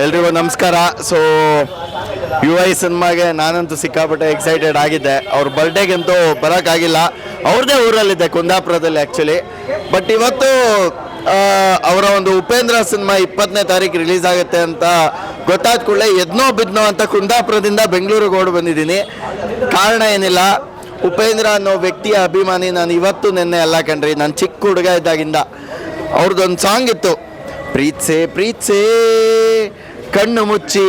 ಎಲ್ರಿಗೂ ನಮಸ್ಕಾರ. So UI ಸಿನಿಮಾಗೆ ನಾನಂತೂ ಸಿಕ್ಕಾಪಟ್ಟೆ ಎಕ್ಸೈಟೆಡ್ ಆಗಿದ್ದೆ. ಅವ್ರ ಬರ್ಡೇಗಂತೂ ಬರೋಕ್ಕಾಗಿಲ್ಲ, ಅವ್ರದ್ದೇ ಊರಲ್ಲಿದ್ದೆ ಕುಂದಾಪುರದಲ್ಲಿ ಆ್ಯಕ್ಚುಲಿ. ಬಟ್ ಇವತ್ತು ಅವರ ಒಂದು ಉಪೇಂದ್ರ ಸಿನಿಮಾ 20ನೇ ತಾರೀಕು ರಿಲೀಸ್ ಆಗುತ್ತೆ ಅಂತ ಗೊತ್ತಾದ ಕೂಡಲೇ ಎದ್ನೋ ಬಿದ್ನೋ ಅಂತ ಕುಂದಾಪುರದಿಂದ ಬೆಂಗಳೂರಿಗೆ ಓಡಿ ಬಂದಿದ್ದೀನಿ. ಕಾರಣ ಏನಿಲ್ಲ, ಉಪೇಂದ್ರ ಅನ್ನೋ ವ್ಯಕ್ತಿಯ ಅಭಿಮಾನಿ ನಾನು ಇವತ್ತು ನಿನ್ನೆ ಎಲ್ಲ ಕಣ್ರಿ. ನಾನು ಚಿಕ್ಕ ಹುಡುಗ ಇದ್ದಾಗಿಂದ ಅವ್ರದ್ದೊಂದು ಸಾಂಗ್ ಇತ್ತು, ಪ್ರೀತ್ಸೆ ಪ್ರೀತ್ಸೆ ಕಣ್ಣು ಮುಚ್ಚಿ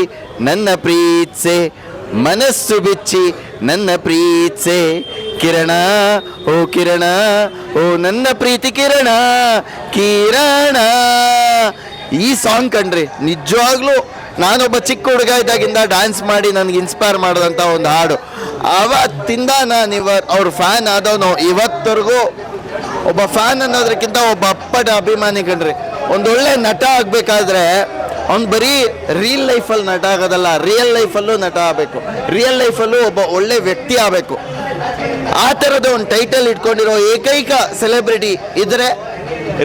ನನ್ನ ಪ್ರೀತ್ಸೆ, ಮನಸ್ಸು ಬಿಚ್ಚಿ ನನ್ನ ಪ್ರೀತ್ಸೆ, ಕಿರಣ ಓ ಕಿರಣ ಓ ನನ್ನ ಪ್ರೀತಿ ಕಿರಣ ಕಿರಣ. ಈ ಸಾಂಗ್ ಕಣ್ರಿ ನಿಜವಾಗ್ಲೂ ನಾನೊಬ್ಬ ಚಿಕ್ಕ ಹುಡುಗ ಇದ್ದಾಗಿಂದ ಡ್ಯಾನ್ಸ್ ಮಾಡಿ ನನಗೆ ಇನ್ಸ್ಪೈರ್ ಮಾಡಿದಂಥ ಒಂದು ಹಾಡು. ಆವತ್ತಿಂದ ನಾನು ಅವ್ರ ಫ್ಯಾನ್ ಆದವನು. ಇವತ್ತವರೆಗೂ ಒಬ್ಬ ಫ್ಯಾನ್ ಅನ್ನೋದಕ್ಕಿಂತ ಒಬ್ಬ ಅಪ್ಪಟ ಅಭಿಮಾನಿ ಕಣ್ರಿ. ಒಂದೊಳ್ಳೆ ನಟ ಆಗಬೇಕಾದ್ರೆ ಅವ್ನು ಬರೀ ರಿಯಲ್ ಲೈಫಲ್ಲಿ ನಟ ಆಗೋದಲ್ಲ, ರಿಯಲ್ ಲೈಫಲ್ಲೂ ನಟ ಆಗಬೇಕು, ರಿಯಲ್ ಲೈಫಲ್ಲೂ ಒಬ್ಬ ಒಳ್ಳೆ ವ್ಯಕ್ತಿ ಆಗಬೇಕು. ಆ ಥರದ ಒಂದು ಟೈಟಲ್ ಇಟ್ಕೊಂಡಿರೋ ಏಕೈಕ ಸೆಲೆಬ್ರಿಟಿ ಇದ್ರೆ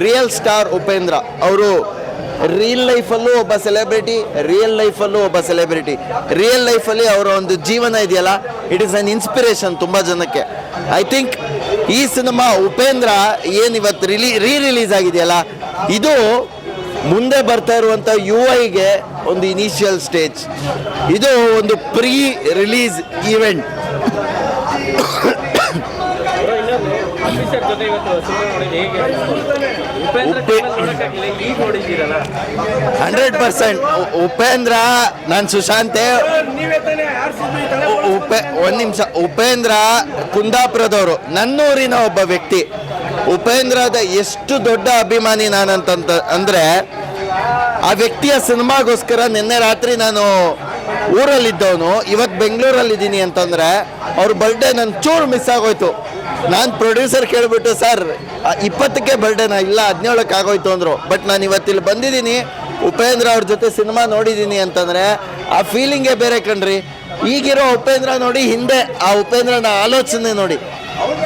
ರಿಯಲ್ ಸ್ಟಾರ್ ಉಪೇಂದ್ರ. ಅವರು ರಿಯಲ್ ಲೈಫಲ್ಲೂ ಒಬ್ಬ ಸೆಲೆಬ್ರಿಟಿ, ರಿಯಲ್ ಲೈಫಲ್ಲೂ ಒಬ್ಬ ಸೆಲೆಬ್ರಿಟಿ. ರಿಯಲ್ ಲೈಫಲ್ಲಿ ಅವರ ಒಂದು ಜೀವನ ಇದೆಯಲ್ಲ, ಇಟ್ ಈಸ್ ಅನ್ ಇನ್ಸ್ಪಿರೇಷನ್ ತುಂಬ ಜನಕ್ಕೆ. ಐ ಥಿಂಕ್ ಈ ಸಿನಿಮಾ ಉಪೇಂದ್ರ ಏನು ಇವತ್ತು ರಿಲೀಸ್ ಆಗಿದೆಯಲ್ಲ, ಇದು ಮುಂದೆ ಬರ್ತಾ ಇರುವಂಥ UIಗೆ ಒಂದು ಇನಿಷಿಯಲ್ ಸ್ಟೇಜ್. ಇದು ಒಂದು ಪ್ರೀ ರಿಲೀಸ್ ಈವೆಂಟ್. 100% ಉಪೇಂದ್ರ. ನಾನು ಸುಶಾಂತೆ. ಒಂದು ನಿಮಿಷ. ಉಪೇಂದ್ರ ಕುಂದಾಪುರದವರು, ನನ್ನೂರಿನ ಒಬ್ಬ ವ್ಯಕ್ತಿ. ಉಪೇಂದ್ರದ ಎಷ್ಟು ದೊಡ್ಡ ಅಭಿಮಾನಿ ನಾನಂತ ಅಂದರೆ, ಆ ವ್ಯಕ್ತಿಯ ಸಿನಿಮಾಗೋಸ್ಕರ ನಿನ್ನೆ ರಾತ್ರಿ ನಾನು ಊರಲ್ಲಿದ್ದವನು, ಇವತ್ತು ಬೆಂಗಳೂರಲ್ಲಿದ್ದೀನಿ ಅಂತಂದರೆ ಅವ್ರ ಬರ್ಡೇ ನನ್ನ ಚೂರು ಮಿಸ್ ಆಗೋಯ್ತು. ನಾನು ಪ್ರೊಡ್ಯೂಸರ್ ಕೇಳಿಬಿಟ್ಟು, ಸರ್ 20ಕ್ಕೆ ಬರ್ಡೇನಾ? ಇಲ್ಲ 17ಕ್ಕೆ ಆಗೋಯ್ತು ಅಂದರು. ಬಟ್ ನಾನು ಇವತ್ತಿಲ್ಲಿ ಬಂದಿದ್ದೀನಿ, ಉಪೇಂದ್ರ ಅವ್ರ ಜೊತೆ ಸಿನಿಮಾ ನೋಡಿದ್ದೀನಿ ಅಂತಂದರೆ ಆ ಫೀಲಿಂಗೇ ಬೇರೆ ಕಣ್ರಿ. ಈಗಿರೋ ಉಪೇಂದ್ರ ನೋಡಿ, ಹಿಂದೆ ಆ ಉಪೇಂದ್ರನ ಆಲೋಚನೆ ನೋಡಿ.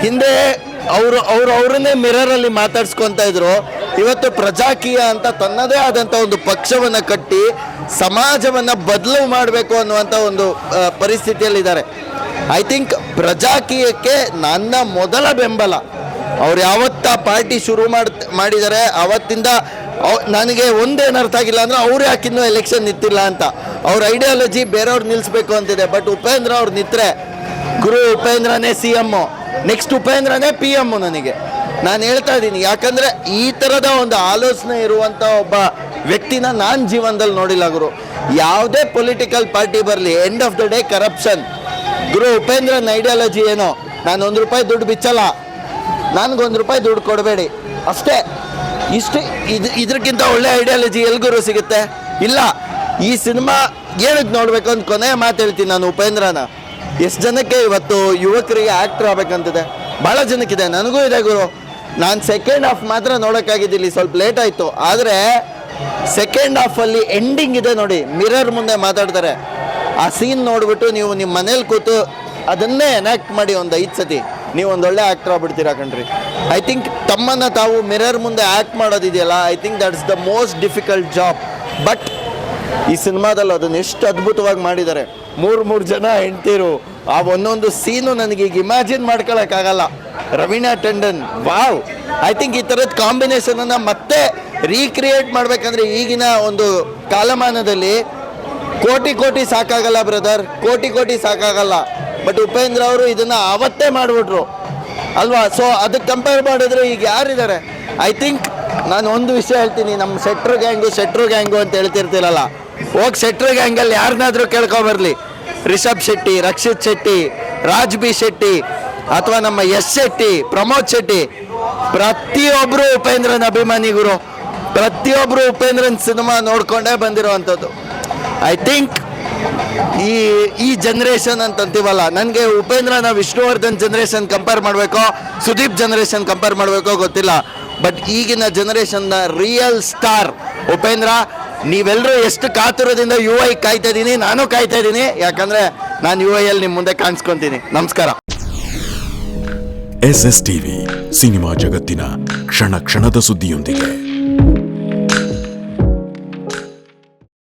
ಹಿಂದೆ ಅವರನ್ನೇ ಮಿರರಲ್ಲಿ ಮಾತಾಡ್ಸ್ಕೊತಾ ಇದ್ರು. ಇವತ್ತು ಪ್ರಜಾಕೀಯ ಅಂತ ತನ್ನದೇ ಆದಂಥ ಒಂದು ಪಕ್ಷವನ್ನು ಕಟ್ಟಿ ಸಮಾಜವನ್ನು ಬದಲು ಮಾಡಬೇಕು ಅನ್ನುವಂಥ ಒಂದು ಪರಿಸ್ಥಿತಿಯಲ್ಲಿದ್ದಾರೆ. ಐ ಥಿಂಕ್ ಪ್ರಜಾಕೀಯಕ್ಕೆ ನನ್ನ ಮೊದಲ ಬೆಂಬಲ. ಅವ್ರು ಯಾವತ್ತ ಪಾರ್ಟಿ ಶುರು ಮಾಡಿದ್ದಾರೆ ಆವತ್ತಿಂದ ನನಗೆ ಒಂದೇನು ಅರ್ಥ ಆಗಿಲ್ಲ ಅಂದರೆ, ಅವ್ರು ಯಾಕಿನ್ನೂ ಎಲೆಕ್ಷನ್ ನಿಂತಿಲ್ಲ ಅಂತ. ಅವ್ರ ಐಡಿಯಾಲಜಿ ಬೇರೆಯವ್ರು ನಿಲ್ಲಿಸ್ಬೇಕು ಅಂತಿದೆ. ಬಟ್ ಉಪೇಂದ್ರ ಅವ್ರು ನಿಂತರೆ, ಗುರು ಉಪೇಂದ್ರನೇ CM, ನೆಕ್ಸ್ಟ್ ಉಪೇಂದ್ರನೇ PM. ನನಗೆ ನಾನು ಹೇಳ್ತಾ ಇದ್ದೀನಿ, ಯಾಕಂದರೆ ಈ ಥರದ ಒಂದು ಆಲೋಚನೆ ಇರುವಂಥ ಒಬ್ಬ ವ್ಯಕ್ತಿನ ನಾನು ಜೀವನದಲ್ಲಿ ನೋಡಿಲ್ಲ ಗುರು. ಯಾವುದೇ ಪೊಲಿಟಿಕಲ್ ಪಾರ್ಟಿ ಬರಲಿ, end of the day corruption. ಗುರು ಉಪೇಂದ್ರನ ಐಡಿಯಾಲಜಿ ಏನೋ, ನಾನು ₹1 ದುಡ್ಡು ಬಿಚ್ಚಲ್ಲ, ನನಗೆ ₹1 ದುಡ್ಡು ಕೊಡಬೇಡಿ ಅಷ್ಟೇ. ಇದಕ್ಕಿಂತ ಒಳ್ಳೆ ಐಡಿಯಾಲಜಿ ಎಲ್ಗುರು ಸಿಗುತ್ತೆ? ಇಲ್ಲ. ಈ ಸಿನಿಮಾ ಏನಕ್ಕೆ ನೋಡಬೇಕು ಅಂತ ಕೊನೆಯ ಮಾತು ಹೇಳ್ತೀನಿ ನಾನು. ಉಪೇಂದ್ರನ ಎಷ್ಟು ಜನಕ್ಕೆ ಇವತ್ತು ಯುವಕರಿಗೆ ಆ್ಯಕ್ಟ್ರ್ ಆಗಬೇಕಂತಿದೆ, ಭಾಳ ಜನಕ್ಕಿದೆ, ನನಗೂ ಇದೆ ಗುರು. ನಾನು ಸೆಕೆಂಡ್ ಹಾಫ್ ಮಾತ್ರ ನೋಡೋಕ್ಕಾಗಿದ್ದಿಲ್ಲ, ಸ್ವಲ್ಪ ಲೇಟ್ ಆಯಿತು. ಆದರೆ ಸೆಕೆಂಡ್ ಹಾಫಲ್ಲಿ ಎಂಡಿಂಗ್ ಇದೆ ನೋಡಿ, ಮಿರರ್ ಮುಂದೆ ಮಾತಾಡ್ತಾರೆ. ಆ ಸೀನ್ ನೋಡಿಬಿಟ್ಟು ನೀವು ನಿಮ್ಮ ಮನೇಲಿ ಕೂತು ಅದನ್ನೇ ಎನಾಕ್ಟ್ ಮಾಡಿ ಒಂದು 5 ಸತಿ, ನೀವು ಒಂದೊಳ್ಳೆ ಆ್ಯಕ್ಟ್ರ್ ಆಗ್ಬಿಡ್ತೀರಾ ಕಣ್ರಿ. ಐ ಥಿಂಕ್ ತಮ್ಮನ್ನು ತಾವು ಮಿರರ್ ಮುಂದೆ ಆ್ಯಕ್ಟ್ ಮಾಡೋದಿದೆಯಲ್ಲ, I think that's the most difficult job. But ಈ ಸಿನಿಮಾದಲ್ಲಿ ಅದನ್ನು ಎಷ್ಟು ಅದ್ಭುತವಾಗಿ ಮಾಡಿದ್ದಾರೆ. 3 ಜನ ಹೆಂಡ್ತಿರು, ಆ ಒಂದೊಂದು ಸೀನು ನನಗೀಗ ಇಮ್ಯಾಜಿನ್ ಮಾಡ್ಕೊಳಕ್ಕಾಗಲ್ಲ. Raveena Tandon, wow. I think ಈ ಥರದ ಕಾಂಬಿನೇಷನನ್ನು ಮತ್ತೆ ರೀಕ್ರಿಯೇಟ್ ಮಾಡಬೇಕಂದ್ರೆ ಈಗಿನ ಒಂದು ಕಾಲಮಾನದಲ್ಲಿ ಕೋಟಿ ಸಾಕಾಗಲ್ಲ ಬ್ರದರ್, ಕೋಟಿ ಸಾಕಾಗಲ್ಲ. ಬಟ್ ಉಪೇಂದ್ರ ಅವರು ಇದನ್ನು ಆವತ್ತೇ ಮಾಡಿಬಿಟ್ರು ಅಲ್ವಾ? ಸೊ ಅದಕ್ಕೆ ಕಂಪೇರ್ ಮಾಡಿದ್ರೆ ಈಗ ಯಾರಿದ್ದಾರೆ? ಐ ಥಿಂಕ್ ನಾನು ಒಂದು ವಿಷಯ ಹೇಳ್ತೀನಿ, ನಮ್ಮ ಶೆಟ್ರು ಗ್ಯಾಂಗು ಅಂತ ಹೇಳ್ತಿರ್ತೀರಲ್ಲ, ಹೋಗಿ ಶೆಟ್ರು ಗ್ಯಾಂಗಲ್ಲಿ ಯಾರನ್ನಾದರೂ ಕೇಳ್ಕೊಬರ್ಲಿ. ರಿಷಬ್ ಶೆಟ್ಟಿ, ರಕ್ಷಿತ್ ಶೆಟ್ಟಿ, ರಾಜ್ ಬಿ ಶೆಟ್ಟಿ, ಅಥವಾ ನಮ್ಮ ಯಶ್ ಶೆಟ್ಟಿ, ಪ್ರಮೋದ್ ಶೆಟ್ಟಿ, ಪ್ರತಿಯೊಬ್ಬರು ಉಪೇಂದ್ರನ ಅಭಿಮಾನಿ ಗುರು. ಪ್ರತಿಯೊಬ್ಬರು ಉಪೇಂದ್ರನ ಸಿನಿಮಾ ನೋಡ್ಕೊಂಡೇ ಬಂದಿರೋವಂಥದ್ದು. ಐ ಥಿಂಕ್ ಈ ಜನ್ರೇಷನ್ ಅಂತಂತೀವಲ್ಲ, ನನಗೆ ಉಪೇಂದ್ರನ ವಿಷ್ಣುವರ್ಧನ್ ಜನ್ರೇಷನ್ ಕಂಪೇರ್ ಮಾಡಬೇಕೋ, ಸುದೀಪ್ ಜನ್ರೇಷನ್ ಕಂಪೇರ್ ಮಾಡಬೇಕೋ ಗೊತ್ತಿಲ್ಲ. ಬಟ್ ಈಗಿನ ಜನ್ರೇಷನ್ನ ರಿಯಲ್ ಸ್ಟಾರ್ ಉಪೇಂದ್ರ. ನೀವೆಲ್ಲರೂ ಎಷ್ಟು ಕಾತುರದಿಂದ UI ಕಾಯ್ತಾ ಇದ್ದೀನಿ, ನಾನು ಕಾಯ್ತಾ ಇದ್ದೀನಿ. ಯಾಕಂದರೆ ನಾನು UIಯಲ್ಲಿ ನಿಮ್ಮ ಮುಂದೆ ಕಾಣಿಸ್ಕೊತೀನಿ. ನಮಸ್ಕಾರ. SSTV ಸಿನಿಮಾ ಜಗತ್ತಿನ ಕ್ಷಣ ಕ್ಷಣದ ಸುದ್ದಿಯೊಂದಿಗೆ.